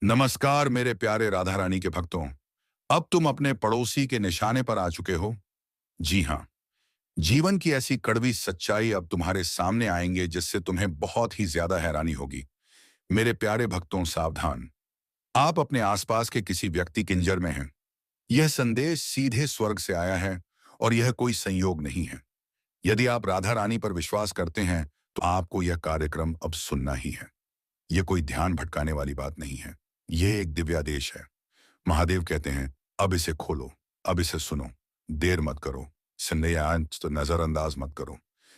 नमस्कार मेरे प्यारे राधा रानी के भक्तों। अब तुम अपने पड़ोसी के निशाने पर आ चुके हो। जी हाँ, जीवन की ऐसी कड़वी सच्चाई अब तुम्हारे सामने आएंगे जिससे तुम्हें बहुत ही ज्यादा हैरानी होगी। मेरे प्यारे भक्तों, सावधान। आप अपने आसपास के किसी व्यक्ति किंजर में हैं। यह संदेश सीधे स्वर्ग से आया है और यह कोई संयोग नहीं है। यदि आप राधा रानी पर विश्वास करते हैं तो आपको यह कार्यक्रम अब सुनना ही है। यह कोई ध्यान भटकाने वाली बात नहीं है। यह एक दिव्यादेश है। महादेव कहते हैं, अब इसे खोलो, अब इसे सुनो, देर मत करो, सुनने आए तो नजरअंदाज मत करो।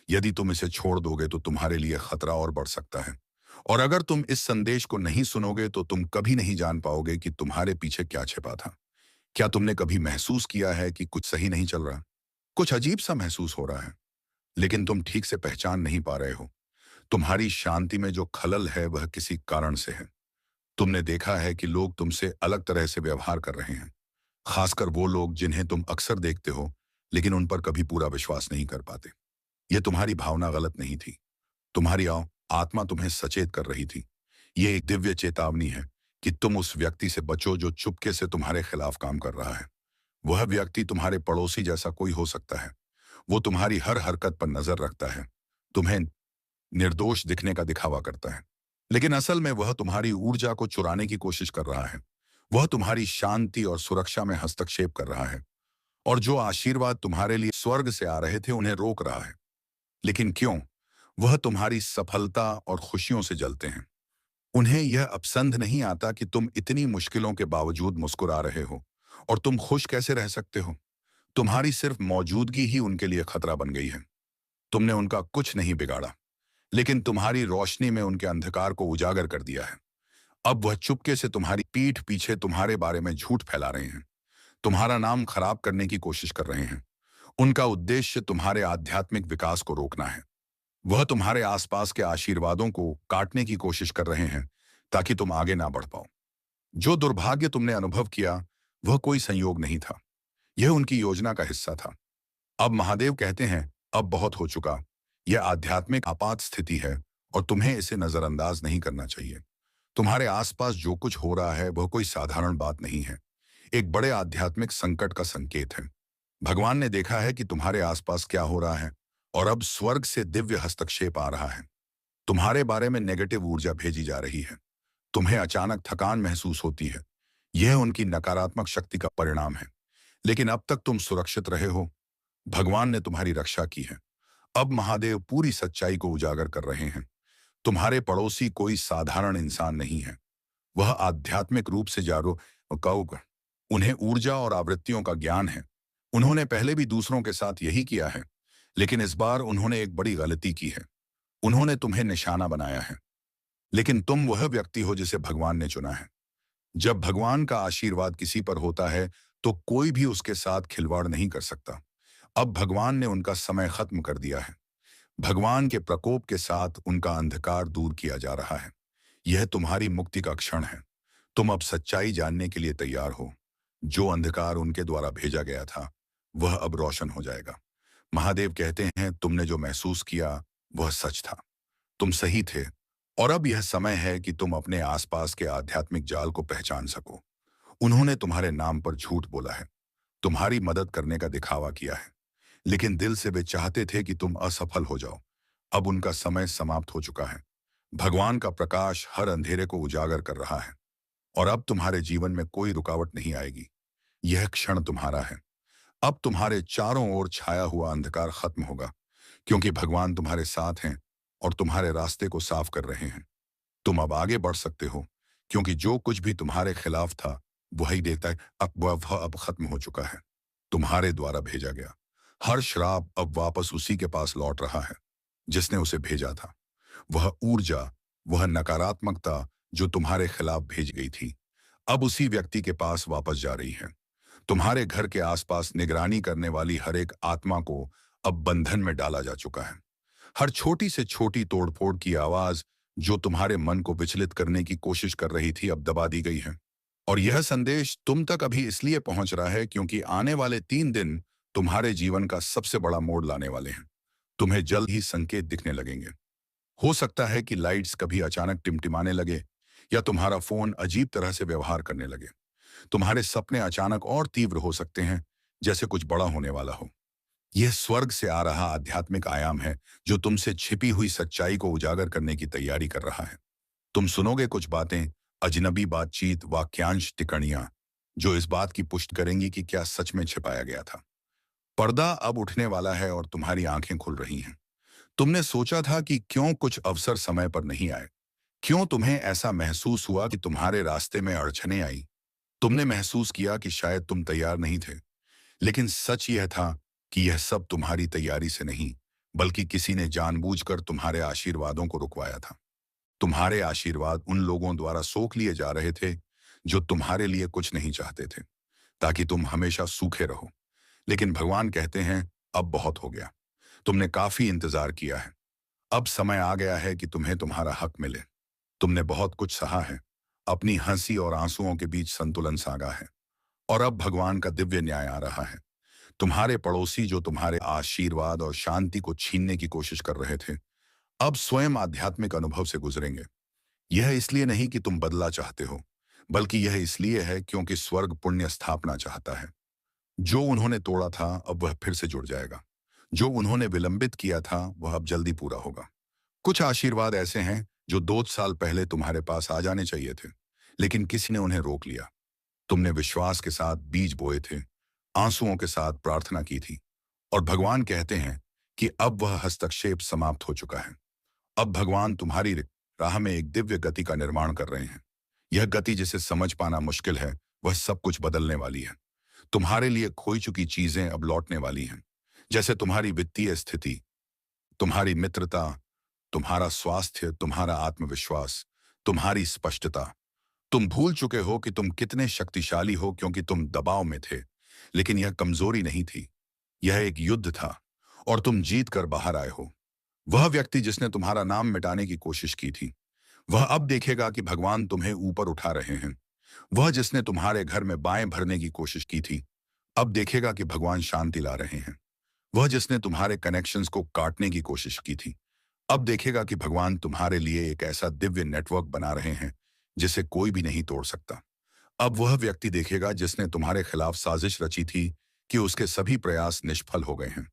यदि तुम इसे छोड़ दोगे तो तुम्हारे लिए खतरा और बढ़ सकता है। और अगर तुम इस संदेश को नहीं सुनोगे तो तुम कभी नहीं जान पाओगे कि तुम्हारे पीछे क्या छिपा था। क्या तुमने कभी महसूस किया है कि कुछ सही नहीं चल रहा? कुछ अजीब सा महसूस हो रहा है, लेकिन तुम ठीक से पहचान नहीं पा रहे हो। तुम्हारी शांति में जो खलल है वह किसी कारण से है। तुमने देखा है कि लोग तुमसे अलग तरह से व्यवहार कर रहे हैं, खासकर वो लोग जिन्हें तुम अक्सर देखते हो लेकिन उन पर कभी पूरा विश्वास नहीं कर पाते। यह तुम्हारी भावना गलत नहीं थी। तुम्हारी आत्मा तुम्हें सचेत कर रही थी। यह एक दिव्य चेतावनी है कि तुम उस व्यक्ति से बचो जो चुपके से तुम्हारे खिलाफ काम कर रहा है। वह व्यक्ति तुम्हारे पड़ोसी जैसा कोई हो सकता है। वो तुम्हारी हर हरकत पर नजर रखता है, तुम्हें निर्दोष दिखने का दिखावा करता है, लेकिन असल में वह तुम्हारी ऊर्जा को चुराने की कोशिश कर रहा है। वह तुम्हारी शांति और सुरक्षा में हस्तक्षेप कर रहा है, और जो आशीर्वाद तुम्हारे लिए स्वर्ग से आ रहे थे उन्हें रोक रहा है। लेकिन क्यों? वह तुम्हारी सफलता और खुशियों से जलते हैं। उन्हें यह पसंद नहीं आता कि तुम इतनी मुश्किलों के बावजूद मुस्कुरा रहे हो, और तुम खुश कैसे रह सकते हो? तुम्हारी सिर्फ मौजूदगी ही उनके लिए खतरा बन गई है। तुमने उनका कुछ नहीं बिगाड़ा, लेकिन तुम्हारी रोशनी में उनके अंधकार को उजागर कर दिया है। अब वह चुपके से तुम्हारी पीठ पीछे तुम्हारे बारे में झूठ फैला रहे हैं, तुम्हारा नाम खराब करने की कोशिश कर रहे हैं। उनका उद्देश्य तुम्हारे आध्यात्मिक विकास को रोकना है। वह तुम्हारे आसपास के आशीर्वादों को काटने की कोशिश कर रहे हैं ताकि तुम आगे ना बढ़ पाओ। जो दुर्भाग्य तुमने अनुभव किया वह कोई संयोग नहीं था, यह उनकी योजना का हिस्सा था। अब महादेव कहते हैं, अब बहुत हो चुका। यह आध्यात्मिक आपात स्थिति है और तुम्हें इसे नजरअंदाज नहीं करना चाहिए। तुम्हारे आसपास जो कुछ हो रहा है वह कोई साधारण बात नहीं है, एक बड़े आध्यात्मिक संकट का संकेत है। भगवान ने देखा है कि तुम्हारे आसपास क्या हो रहा है, और अब स्वर्ग से दिव्य हस्तक्षेप आ रहा है। तुम्हारे बारे में नेगेटिव ऊर्जा भेजी जा रही है। तुम्हें अचानक थकान महसूस होती है। यह उनकी नकारात्मक शक्ति का परिणाम है। लेकिन अब तक तुम सुरक्षित रहे हो। भगवान ने तुम्हारी रक्षा की है। अब महादेव पूरी सच्चाई को उजागर कर रहे हैं। तुम्हारे पड़ोसी कोई साधारण इंसान नहीं है। वह आध्यात्मिक रूप से जागरूक। उन्हें ऊर्जा और आवृत्तियों का ज्ञान है। उन्होंने पहले भी दूसरों के साथ यही किया है, लेकिन इस बार उन्होंने एक बड़ी गलती की है। उन्होंने तुम्हें निशाना बनाया है। लेकिन तुम वह व्यक्ति हो जिसे भगवान ने चुना है। जब भगवान का आशीर्वाद किसी पर होता है तो कोई भी उसके साथ खिलवाड़ नहीं कर सकता। अब भगवान ने उनका समय खत्म कर दिया है। भगवान के प्रकोप के साथ उनका अंधकार दूर किया जा रहा है। यह तुम्हारी मुक्ति का क्षण है। तुम अब सच्चाई जानने के लिए तैयार हो। जो अंधकार उनके द्वारा भेजा गया था वह अब रोशन हो जाएगा। महादेव कहते हैं, तुमने जो महसूस किया वह सच था। तुम सही थे, और अब यह समय है कि तुम अपने आसपास के आध्यात्मिक जाल को पहचान सको। उन्होंने तुम्हारे नाम पर झूठ बोला है, तुम्हारी मदद करने का दिखावा किया है, लेकिन दिल से वे चाहते थे कि तुम असफल हो जाओ। अब उनका समय समाप्त हो चुका है। भगवान का प्रकाश हर अंधेरे को उजागर कर रहा है, और अब तुम्हारे जीवन में कोई रुकावट नहीं आएगी। यह क्षण तुम्हारा है। अब तुम्हारे चारों ओर छाया हुआ अंधकार खत्म होगा, क्योंकि भगवान तुम्हारे साथ हैं और तुम्हारे रास्ते को साफ कर रहे हैं। तुम अब आगे बढ़ सकते हो, क्योंकि जो कुछ भी तुम्हारे खिलाफ था वही देता है। अब वह अब खत्म हो चुका है। तुम्हारे द्वारा भेजा गया हर श्राप अब वापस उसी के पास लौट रहा है जिसने उसे भेजा था। वह ऊर्जा, वह नकारात्मकता जो तुम्हारे खिलाफ भेज गई थी, अब उसी व्यक्ति के पास वापस जा रही है। तुम्हारे घर के आसपास निगरानी करने वाली हर एक आत्मा को अब बंधन में डाला जा चुका है। हर छोटी से छोटी तोड़फोड़ की आवाज जो तुम्हारे मन को विचलित करने की कोशिश कर रही थी अब दबा दी गई है। और यह संदेश तुम तक अभी इसलिए पहुंच रहा है क्योंकि आने वाले 3 दिन तुम्हारे जीवन का सबसे बड़ा मोड़ लाने वाले हैं। तुम्हें जल्द ही संकेत दिखने लगेंगे। हो सकता है कि लाइट्स कभी अचानक टिमटिमाने लगे, या तुम्हारा फोन अजीब तरह से व्यवहार करने लगे। तुम्हारे सपने अचानक और तीव्र हो सकते हैं, जैसे कुछ बड़ा होने वाला हो। यह स्वर्ग से आ रहा आध्यात्मिक आयाम है, जो तुमसे छिपी हुई सच्चाई को उजागर करने की तैयारी कर रहा है। तुम सुनोगे कुछ बातें, अजनबी बातचीत, वाक्यांश, टिप्पणियां, जो इस बात की पुष्टि करेंगी कि क्या सच में छिपाया गया था। पर्दा अब उठने वाला है और तुम्हारी आंखें खुल रही हैं। तुमने सोचा था कि क्यों कुछ अवसर समय पर नहीं आए। क्यों तुम्हें ऐसा महसूस हुआ कि तुम्हारे रास्ते में अड़चने आई। तुमने महसूस किया कि शायद तुम तैयार नहीं थे। लेकिन सच यह था कि यह सब तुम्हारी तैयारी से नहीं, बल्कि किसी ने जानबूझकर तुम्हारे आशीर्वादों को रुकवाया था। तुम्हारे आशीर्वाद उन लोगों द्वारा सोख लिए जा रहे थे जो तुम्हारे लिए कुछ नहीं चाहते थे, ताकि तुम हमेशा सूखे रहो। लेकिन भगवान कहते हैं, अब बहुत हो गया। तुमने काफी इंतजार किया है। अब समय आ गया है कि तुम्हें तुम्हारा हक मिले। तुमने बहुत कुछ सहा है। अपनी हंसी और आंसुओं के बीच संतुलन साधा है। और अब भगवान का दिव्य न्याय आ रहा है। तुम्हारे पड़ोसी जो तुम्हारे आशीर्वाद और शांति को छीनने की कोशिश कर रहे थे, अब स्वयं आध्यात्मिक अनुभव से गुजरेंगे। यह इसलिए नहीं कि तुम बदला चाहते हो, बल्कि यह इसलिए है क्योंकि स्वर्ग पुण्य स्थापना चाहता है। जो उन्होंने तोड़ा था, अब वह फिर से जुड़ जाएगा। जो उन्होंने विलंबित किया था, वह अब जल्दी पूरा होगा। कुछ आशीर्वाद ऐसे हैं जो 2 साल पहले तुम्हारे पास आ जाने चाहिए थे, लेकिन किसी ने उन्हें रोक लिया। तुमने विश्वास के साथ बीज बोए थे, आंसुओं के साथ प्रार्थना की थी, और भगवान कहते हैं कि अब वह हस्तक्षेप समाप्त हो चुका है। अब भगवान तुम्हारी राह में एक दिव्य गति का निर्माण कर रहे हैं। यह गति जिसे समझ पाना मुश्किल है, वह सब कुछ बदलने वाली है। तुम्हारे लिए खोई चुकी चीजें अब लौटने वाली हैं, जैसे तुम्हारी वित्तीय स्थिति, तुम्हारी मित्रता, तुम्हारा स्वास्थ्य, तुम्हारा आत्मविश्वास, तुम्हारी स्पष्टता। तुम भूल चुके हो कि तुम कितने शक्तिशाली हो क्योंकि तुम दबाव में थे। लेकिन यह कमजोरी नहीं थी, यह एक युद्ध था, और तुम जीत कर बाहर आए हो। वह व्यक्ति जिसने तुम्हारा नाम मिटाने की कोशिश की थी, वह अब देखेगा कि भगवान तुम्हें ऊपर उठा रहे हैं। वह जिसने तुम्हारे घर में बाएं भरने की कोशिश की थी, अब देखेगा कि भगवान शांति ला रहे हैं। वह जिसने तुम्हारे कनेक्शंस को काटने की कोशिश की थी, अब देखेगा कि भगवान तुम्हारे लिए एक ऐसा दिव्य नेटवर्क बना रहे हैं जिसे कोई भी नहीं तोड़ सकता। अब वह व्यक्ति देखेगा जिसने तुम्हारे खिलाफ साजिश रची थी कि उसके सभी प्रयास निष्फल हो गए हैं।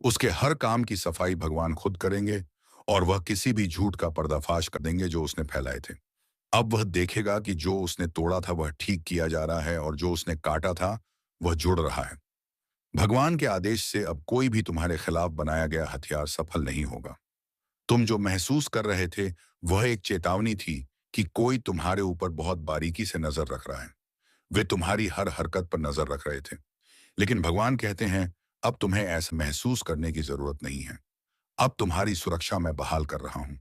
उसके हर काम की सफाई भगवान खुद करेंगे, और वह किसी भी झूठ का पर्दाफाश कर देंगे जो उसने फैलाए थे। अब वह देखेगा कि जो उसने तोड़ा था वह ठीक किया जा रहा है, और जो उसने काटा था वह जुड़ रहा है। भगवान के आदेश से अब कोई भी तुम्हारे खिलाफ बनाया गया हथियार सफल नहीं होगा। तुम जो महसूस कर रहे थे, वह एक चेतावनी थी कि कोई तुम्हारे ऊपर बहुत बारीकी से नजर रख रहा है। वे तुम्हारी हर हरकत पर नजर रख रहे थे। लेकिन भगवान कहते हैं, अब तुम्हें ऐसा महसूस करने की जरूरत नहीं है। अब तुम्हारी सुरक्षा मैं बहाल कर रहा हूं।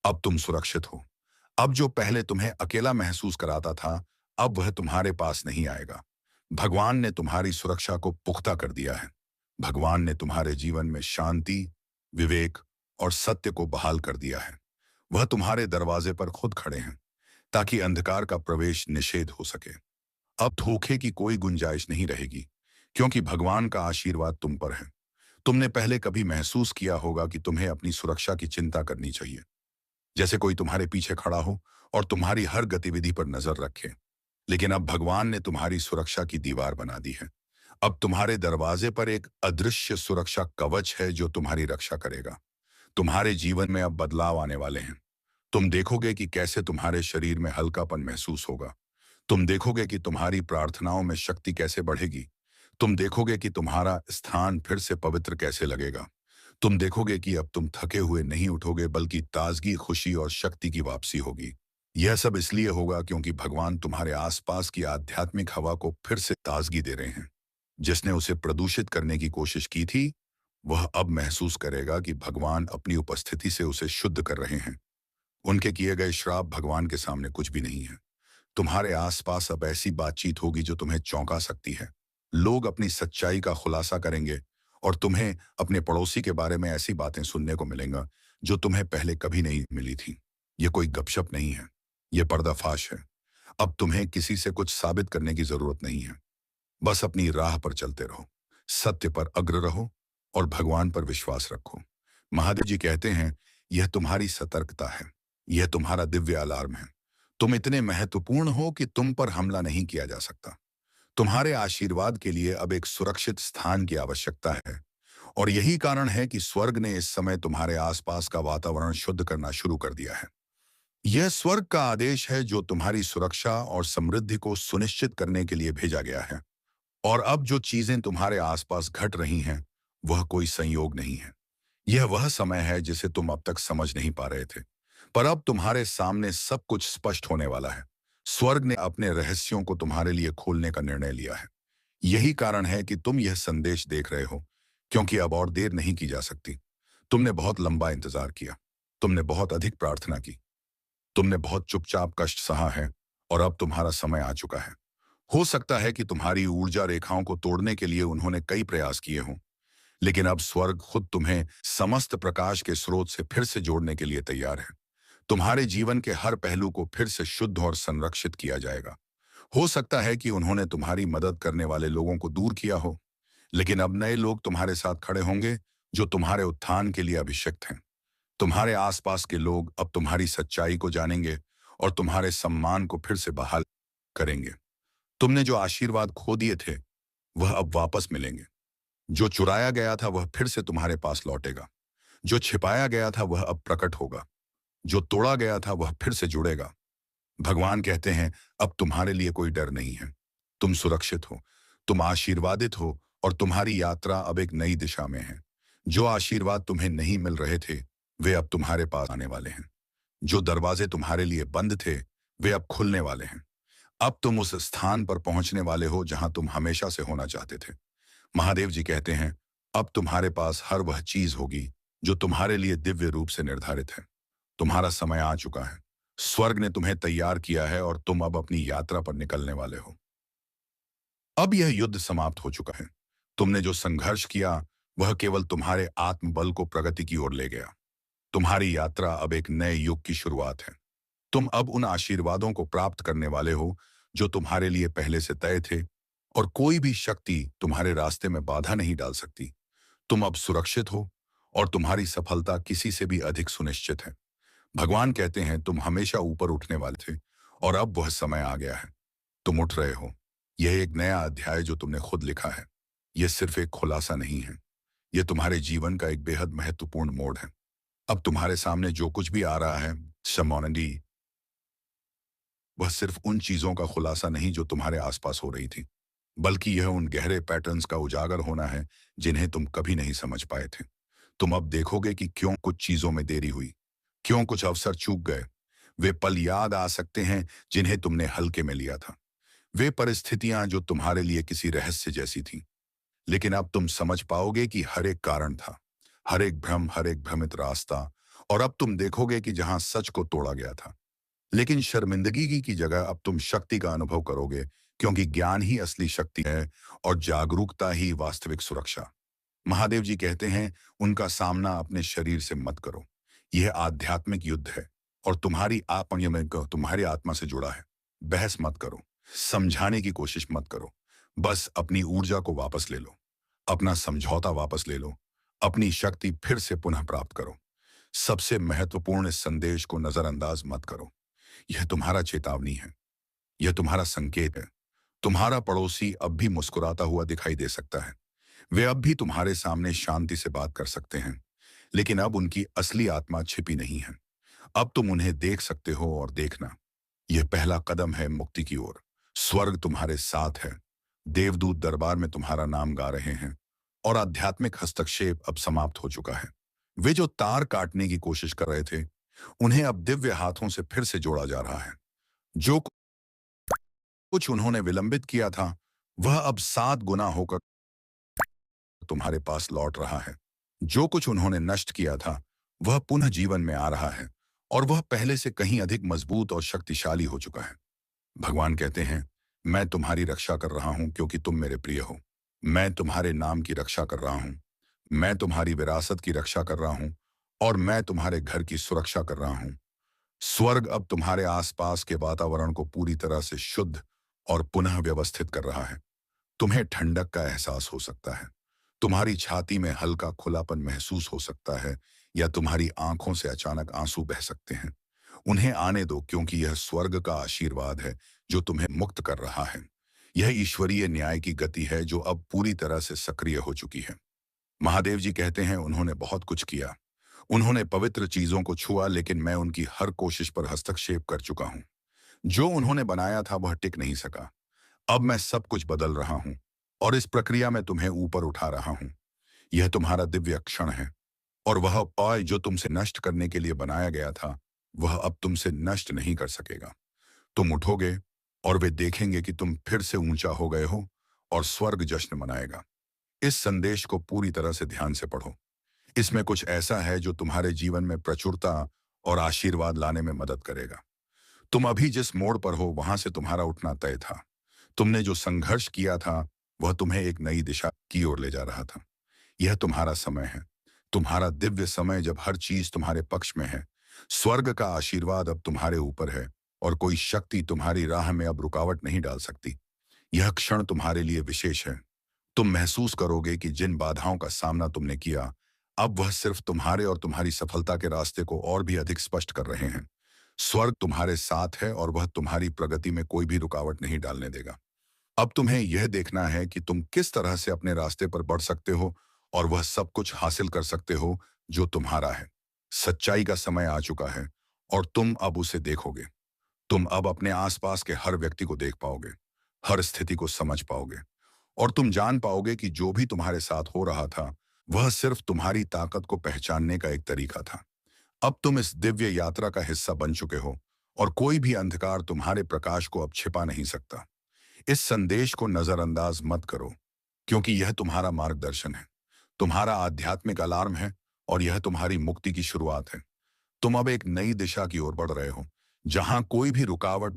अब तुम सुरक्षित हो। अब जो पहले तुम्हें अकेला महसूस कराता था, अब वह तुम्हारे पास नहीं आएगा। भगवान ने तुम्हारी सुरक्षा को पुख्ता कर दिया है। भगवान ने तुम्हारे जीवन में शांति, विवेक और सत्य को बहाल कर दिया है। वह तुम्हारे दरवाजे पर खुद खड़े हैं, ताकि अंधकार का प्रवेश निषेध हो सके। अब धोखे की कोई गुंजाइश नहीं रहेगी, क्योंकि भगवान का आशीर्वाद तुम पर है। तुमने पहले कभी महसूस किया होगा कि तुम्हें अपनी सुरक्षा की चिंता करनी चाहिए, जैसे कोई तुम्हारे पीछे खड़ा हो और तुम्हारी हर गतिविधि पर नजर रखे। लेकिन अब भगवान ने तुम्हारी सुरक्षा की दीवार बना दी है। अब तुम्हारे दरवाजे पर एक अदृश्य सुरक्षा कवच है जो तुम्हारी रक्षा करेगा। तुम्हारे जीवन में अब बदलाव आने वाले हैं। तुम देखोगे कि कैसे तुम्हारे शरीर में हल्कापन महसूस होगा। तुम देखोगे कि तुम्हारी प्रार्थनाओं में शक्ति कैसे बढ़ेगी। तुम देखोगे कि तुम्हारा स्थान फिर से पवित्र कैसे लगेगा। तुम देखोगे कि अब तुम थके हुए नहीं उठोगे, बल्कि ताजगी, खुशी और शक्ति की वापसी होगी। यह सब इसलिए होगा क्योंकि भगवान तुम्हारे आसपास की आध्यात्मिक हवा को फिर से ताजगी दे रहे हैं। जिसने उसे प्रदूषित करने की कोशिश की थी, वह अब महसूस करेगा कि भगवान अपनी उपस्थिति से उसे शुद्ध कर रहे हैं। उनके किए गए श्राप भगवान के सामने कुछ भी नहीं है। तुम्हारे आसपास अब ऐसी बातचीत होगी जो तुम्हें चौंका सकती है। लोग अपनी सच्चाई का खुलासा करेंगे, और तुम्हें अपने पड़ोसी के बारे में ऐसी बातें सुनने को मिलेंगा जो तुम्हें पहले कभी नहीं मिली थी। ये कोई गपशप नहीं है, ये पर्दाफाश है। अब तुम्हें किसी से कुछ साबित करने की जरूरत नहीं है। बस अपनी राह पर चलते रहो, सत्य पर अग्र रहो, और भगवान पर विश्वास रखो। महादेव जी कहते हैं, यह तुम्हारी सतर्कता है, यह तुम्हारा दिव्य अलार्म है। तुम इतने महत्वपूर्ण हो कि तुम पर हमला नहीं किया जा सकता। तुम्हारे आशीर्वाद के लिए अब एक सुरक्षित स्थान की आवश्यकता है, और यही कारण है कि स्वर्ग ने इस समय तुम्हारे आसपास का वातावरण शुद्ध करना शुरू कर दिया है। यह स्वर्ग का आदेश है जो तुम्हारी सुरक्षा और समृद्धि को सुनिश्चित करने के लिए भेजा गया है। और अब जो चीजें तुम्हारे आसपास घट रही हैं, वह कोई संयोग नहीं है। यह वह समय है जिसे तुम अब तक समझ नहीं पा रहे थे, पर अब तुम्हारे सामने सब कुछ स्पष्ट होने वाला है। स्वर्ग ने अपने रहस्यों को तुम्हारे लिए खोलने का निर्णय लिया है। यही कारण है कि तुम यह संदेश देख रहे हो, क्योंकि अब और देर नहीं की जा सकती। तुमने बहुत लंबा इंतजार किया, तुमने बहुत अधिक प्रार्थना की, तुमने बहुत चुपचाप कष्ट सहा है, और अब तुम्हारा समय आ चुका है। हो सकता है कि तुम्हारी ऊर्जा रेखाओं को तोड़ने के लिए उन्होंने कई प्रयास किए हों, लेकिन अब स्वर्ग खुद तुम्हें समस्त प्रकाश के स्रोत से फिर से जोड़ने के लिए तैयार है। तुम्हारे जीवन के हर पहलू को फिर से शुद्ध और संरक्षित किया जाएगा। हो सकता है कि उन्होंने तुम्हारी मदद करने वाले लोगों को दूर किया हो, लेकिन अब नए लोग तुम्हारे साथ खड़े होंगे जो तुम्हारे उत्थान के लिए अभिषिक्त हैं। तुम्हारे आसपास के लोग अब तुम्हारी सच्चाई को जानेंगे और तुम्हारे सम्मान को फिर से बहाल करेंगे। तुमने जो आशीर्वाद खो दिए थे, वह अब वापस मिलेंगे। जो चुराया गया था वह फिर से तुम्हारे पास लौटेगा। जो छिपाया गया था वह अब प्रकट होगा। जो तोड़ा गया था वह फिर से जुड़ेगा। भगवान कहते हैं, अब तुम्हारे लिए कोई डर नहीं है। तुम सुरक्षित हो, तुम आशीर्वादित हो, और तुम्हारी यात्रा अब एक नई दिशा में है। जो आशीर्वाद तुम्हें नहीं मिल रहे थे, वे अब तुम्हारे पास आने वाले हैं। जो दरवाजे तुम्हारे लिए बंद थे, वे अब खुलने वाले हैं। अब तुम उस स्थान पर पहुंचने वाले हो जहां तुम हमेशा से होना चाहते थे। महादेव जी कहते हैं, अब तुम्हारे पास हर वह चीज होगी जो तुम्हारे लिए दिव्य रूप से निर्धारित है। तुम्हारा समय आ चुका है। स्वर्ग ने तुम्हें तैयार किया है और तुम अब अपनी यात्रा पर निकलने वाले हो। अब यह युद्ध समाप्त हो चुका है। तुमने जो संघर्ष किया, वह केवल तुम्हारे आत्मबल को प्रगति की ओर ले गया। तुम्हारी यात्रा अब एक नए युग की शुरुआत है। तुम अब उन आशीर्वादों को प्राप्त करने वाले हो जो तुम्हारे लिए पहले से तय थे, और कोई भी शक्ति तुम्हारे रास्ते में बाधा नहीं डाल सकती। तुम अब सुरक्षित हो, और तुम्हारी सफलता किसी से भी अधिक सुनिश्चित है। भगवान कहते हैं, तुम हमेशा ऊपर उठने वाले थे, और अब वह समय आ गया है। तुम उठ रहे हो। यह एक नया अध्याय जो तुमने खुद लिखा है। यह सिर्फ एक खुलासा नहीं है, यह तुम्हारे जीवन का एक बेहद महत्वपूर्ण मोड़ है। अब तुम्हारे सामने जो कुछ भी आ रहा है, शमोनडी, वह सिर्फ उन चीजों का खुलासा नहीं जो तुम्हारे आसपास हो रही थी, बल्कि यह उन गहरे पैटर्न्स का उजागर होना है जिन्हें तुम कभी नहीं समझ पाए थे। तुम अब देखोगे कि क्यों कुछ चीजों में देरी हुई, क्यों कुछ अवसर चूक गए। वे पल याद आ सकते हैं जिन्हें तुमने हल्के में लिया था। वे परिस्थितियां जो तुम्हारे लिए किसी रहस्य जैसी थीं। लेकिन अब तुम समझ पाओगे कि हर एक कारण था, हर एक भ्रम, हर एक भ्रमित रास्ता। और अब तुम देखोगे कि जहां सच को तोड़ा गया था, लेकिन शर्मिंदगी की जगह अब तुम शक्ति का अनुभव करोगे, क्योंकि ज्ञान ही असली शक्ति है, और जागरूकता ही वास्तविक सुरक्षा। महादेव जी कहते हैं, उनका सामना अपने शरीर से मत करो। यह आध्यात्मिक युद्ध है, और तुम्हारी आत्मा से जुड़ा है। बहस मत करो, समझाने की कोशिश मत करो। बस अपनी ऊर्जा को वापस ले लो, अपना समझौता वापस ले लो, अपनी शक्ति फिर से पुनः प्राप्त करो। सबसे महत्वपूर्ण इस संदेश को नजरअंदाज मत करो। यह तुम्हारा चेतावनी है, यह तुम्हारा संकेत है। तुम्हारा पड़ोसी अब भी मुस्कुराता हुआ दिखाई दे सकता है। वे अब भी तुम्हारे सामने शांति से बात कर सकते हैं, लेकिन अब उनकी असली आत्मा छिपी नहीं है। अब तुम उन्हें देख सकते हो, और देखना, यह पहला कदम है मुक्ति की ओर। स्वर्ग तुम्हारे साथ है। देवदूत दरबार में तुम्हारा नाम गा रहे हैं, और आध्यात्मिक हस्तक्षेप अब समाप्त हो चुका है। वे जो तार काटने की कोशिश कर रहे थे, उन्हें अब दिव्य हाथों से फिर से जोड़ा जा रहा है। जो कुछ उन्होंने विलंबित किया था, वह अब 7 गुना होकर तुम्हारे पास लौट रहा है। जो कुछ उन्होंने नष्ट किया था, वह पुनः जीवन में आ रहा है, और वह पहले से कहीं अधिक मजबूत और शक्तिशाली हो चुका है। भगवान कहते हैं, मैं तुम्हारी रक्षा कर रहा हूं क्योंकि तुम मेरे प्रिय हो। मैं तुम्हारे नाम की रक्षा कर रहा हूं। मैं तुम्हारी विरासत की रक्षा कर रहा हूं, और मैं तुम्हारे घर की सुरक्षा कर रहा हूं। स्वर्ग अब तुम्हारे आसपास के वातावरण को पूरी तरह से शुद्ध और पुनः व्यवस्थित कर रहा है। तुम्हें ठंडक का एहसास हो सकता है। तुम्हारी छाती में हल्का खुलापन महसूस हो सकता है, या तुम्हारी आंखों से अचानक आंसू बह सकते हैं। उन्हें आने दो, क्योंकि यह स्वर्ग का आशीर्वाद है जो तुम्हें मुक्त कर रहा है। यह ईश्वरीय न्याय की गति है जो अब पूरी तरह से सक्रिय हो चुकी है। महादेव जी कहते हैं, उन्होंने बहुत कुछ किया। उन्होंने पवित्र चीजों को छुआ, लेकिन मैं उनकी हर कोशिश पर हस्तक्षेप कर चुका हूं। जो उन्होंने बनाया था वह टिक नहीं सका। अब मैं सब कुछ बदल रहा हूं और इस प्रक्रिया में तुम्हें ऊपर उठा रहा हूं। यह तुम्हारा दिव्य क्षण है और वह उपाय जो तुमसे नष्ट करने के लिए बनाया गया था, वह अब तुमसे नष्ट नहीं कर सकेगा। तुम उठोगे और वे देखेंगे कि तुम फिर से ऊंचा हो गए हो और स्वर्ग जश्न मनाएगा। इस संदेश को पूरी तरह से ध्यान से पढ़ो। इसमें कुछ ऐसा है जो तुम्हारे जीवन में प्रचुरता और आशीर्वाद लाने में मदद करेगा। तुम अभी जिस मोड़ पर हो वहां से तुम्हारा उठना तय था। तुमने जो संघर्ष किया था वह तुम्हें एक नई दिशा की ओर ले जा रहा था। यह तुम्हारा समय है, तुम्हारा दिव्य समय, जब हर चीज तुम्हारे पक्ष में है। स्वर्ग का आशीर्वाद अब तुम्हारे ऊपर है और कोई शक्ति तुम्हारी राह में अब रुकावट नहीं डाल सकती। यह क्षण तुम्हारे लिए विशेष है। तुम महसूस करोगे कि जिन बाधाओं का सामना तुमने किया, अब वह सिर्फ तुम्हारे और तुम्हारी सफलता के रास्ते को और भी अधिक स्पष्ट कर रहे हैं। स्वर्ग तुम्हारे साथ है और वह तुम्हारी प्रगति में कोई भी रुकावट नहीं डालने देगा। अब तुम्हें यह देखना है कि तुम किस तरह से अपने रास्ते पर बढ़ सकते हो और वह सब कुछ हासिल कर सकते हो जो तुम्हारा है। सच्चाई का समय आ चुका है और तुम अब उसे देखोगे। तुम अब अपने आसपास के हर व्यक्ति को देख पाओगे, हर स्थिति को समझ पाओगे और तुम जान पाओगे कि जो भी तुम्हारे साथ हो रहा था वह सिर्फ तुम्हारी ताकत को पहचानने का एक तरीका था। अब तुम इस दिव्य यात्रा का हिस्सा बन चुके हो और कोई भी अंधकार तुम्हारे प्रकाश को अब छिपा नहीं सकता। इस संदेश को नजरअंदाज मत करो, क्योंकि यह तुम्हारा मार्गदर्शन है, तुम्हारा आध्यात्मिक अलार्म है और यह तुम्हारी मुक्ति की शुरुआत है। तुम अब एक नई दिशा की ओर बढ़ रहे हो, जहां कोई भी रुकावट,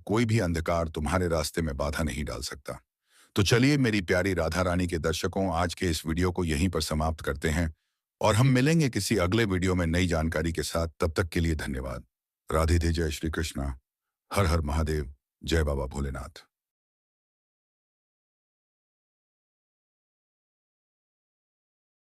कोई भी अंधकार तुम्हारे रास्ते में बाधा नहीं डाल सकता। तो चलिए मेरी प्यारी राधा रानी के दर्शकों, आज के इस वीडियो को यहीं पर समाप्त करते हैं और हम मिलेंगे किसी अगले वीडियो में नई जानकारी के साथ। तब तक के लिए धन्यवाद। राधे, जय श्री कृष्णा। हर हर महादेव। जय बाबा भोलेनाथ।